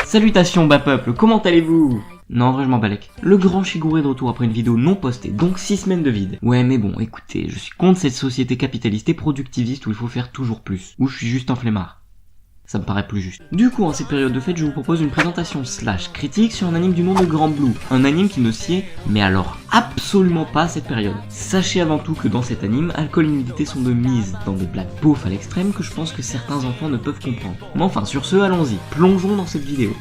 Salutations bas peuple, comment allez-vous? Non, en vrai je m'en balèque. Le grand Shigure est de retour après une vidéo non postée, donc 6 semaines de vide. Ouais mais bon, écoutez, je suis contre cette société capitaliste et productiviste où il faut faire toujours plus. Ou je suis juste un flemmard. Ça me paraît plus juste. Du coup, en cette période de fête, je vous propose une présentation slash critique sur un anime du nom de Grand Blue. Un anime qui ne sied, mais alors absolument pas à cette période. Sachez avant tout que dans cet anime, alcool et nudité sont de mise, dans des blagues beaufs à l'extrême que je pense que certains enfants ne peuvent comprendre. Mais enfin, sur ce, allons-y, plongeons dans cette vidéo.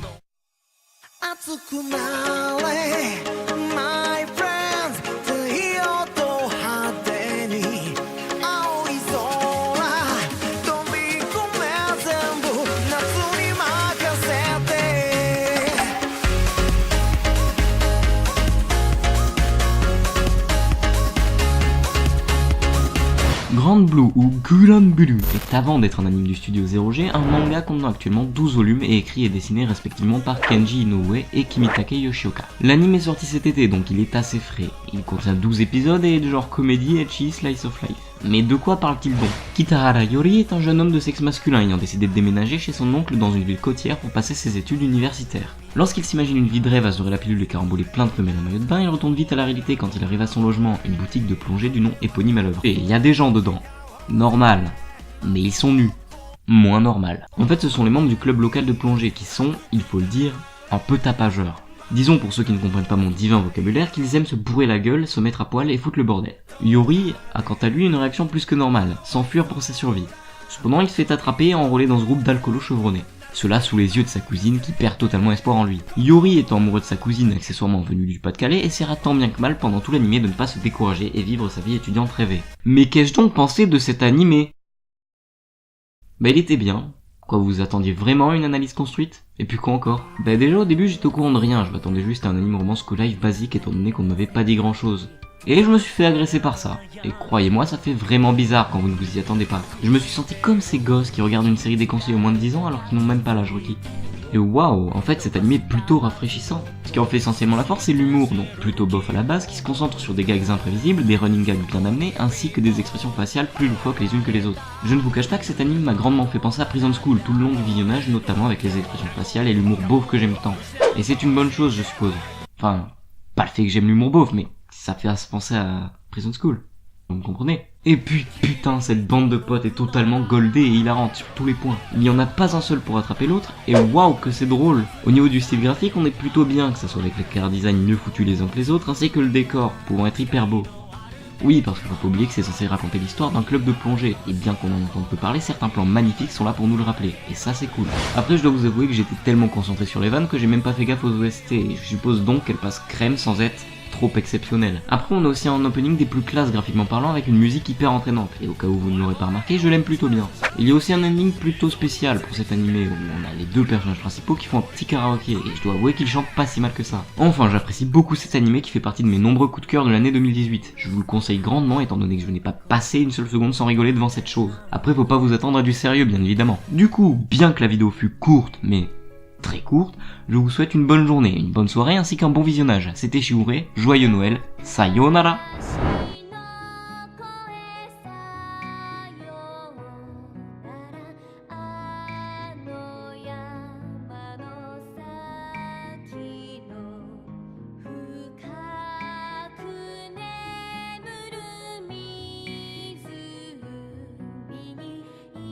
Grand Blue ou Grand Blue est, avant d'être un anime du studio 0G, un manga contenant actuellement 12 volumes et écrit et dessiné respectivement par Kenji Inoue et Kimitake Yoshioka. L'anime est sorti cet été donc il est assez frais. Il contient 12 épisodes et est de genre comédie, ecchi, slice of life. Mais de quoi parle-t-il donc? Kitahara Yori est un jeune homme de sexe masculin ayant décidé de déménager chez son oncle dans une ville côtière pour passer ses études universitaires. Lorsqu'il s'imagine une vie de rêve à se dorer la pilule et caramboler plein de femelles en maillot de bain, il retourne vite à la réalité quand il arrive à son logement, une boutique de plongée du nom éponyme à l'œuvre. Et il y a des gens dedans. Normal. Mais ils sont nus. Moins normal. En fait, ce sont les membres du club local de plongée qui sont, il faut le dire, un peu tapageurs. Disons pour ceux qui ne comprennent pas mon divin vocabulaire qu'ils aiment se bourrer la gueule, se mettre à poil et foutre le bordel. Yori a quant à lui une réaction plus que normale, s'enfuir pour sa survie. Cependant il se fait attraper et enrôler dans ce groupe d'alcoolos chevronnés. Cela sous les yeux de sa cousine qui perd totalement espoir en lui. Yori étant amoureux de sa cousine accessoirement venue du Pas-de-Calais essaiera tant bien que mal pendant tout l'animé de ne pas se décourager et vivre sa vie étudiante rêvée. Mais qu'ai-je donc pensé de cet animé? Bah il était bien. Quoi, vous attendiez vraiment une analyse construite? Et puis quoi encore? Bah déjà au début j'étais au courant de rien, je m'attendais juste à un anime romance school life basique étant donné qu'on ne m'avait pas dit grand chose. Et je me suis fait agresser par ça. Et croyez-moi, ça fait vraiment bizarre quand vous ne vous y attendez pas. Je me suis senti comme ces gosses qui regardent une série déconseillée au moins de 10 ans alors qu'ils n'ont même pas l'âge requis. Et waouh, en fait cet anime est plutôt rafraîchissant. Ce qui en fait essentiellement la force c'est l'humour, donc plutôt bof à la base, qui se concentre sur des gags imprévisibles, des running gags bien amenés, ainsi que des expressions faciales plus loufoques les unes que les autres. Je ne vous cache pas que cet anime m'a grandement fait penser à Prison School tout le long du visionnage, notamment avec les expressions faciales et l'humour beauf que j'aime tant. Et c'est une bonne chose je suppose. Enfin, pas le fait que j'aime l'humour beauf, mais ça fait penser à Prison School. Vous me comprenez? Et puis putain, cette bande de potes est totalement goldée et hilarante sur tous les points. Il n'y en a pas un seul pour attraper l'autre, et waouh que c'est drôle. Au niveau du style graphique, on est plutôt bien, que ça soit avec les car design mieux foutus les uns que les autres, ainsi que le décor, pouvant être hyper beau. Oui, parce qu'il faut pas oublier que c'est censé raconter l'histoire d'un club de plongée, et bien qu'on en entende peu parler, certains plans magnifiques sont là pour nous le rappeler, et ça c'est cool. Après je dois vous avouer que j'étais tellement concentré sur les vannes que j'ai même pas fait gaffe aux OST, et je suppose donc qu'elles passent crème sans être trop exceptionnel. Après on a aussi un opening des plus classes graphiquement parlant avec une musique hyper entraînante, et au cas où vous ne l'aurez pas remarqué, je l'aime plutôt bien. Il y a aussi un ending plutôt spécial pour cet animé où on a les deux personnages principaux qui font un petit karaoké, et je dois avouer qu'ils chantent pas si mal que ça. Enfin j'apprécie beaucoup cet animé qui fait partie de mes nombreux coups de cœur de l'année 2018. Je vous le conseille grandement étant donné que je n'ai pas passé une seule seconde sans rigoler devant cette chose. Après faut pas vous attendre à du sérieux bien évidemment. Du coup, bien que la vidéo fût courte, mais très courte, je vous souhaite une bonne journée, une bonne soirée ainsi qu'un bon visionnage. C'était Shigure, joyeux Noël, sayonara!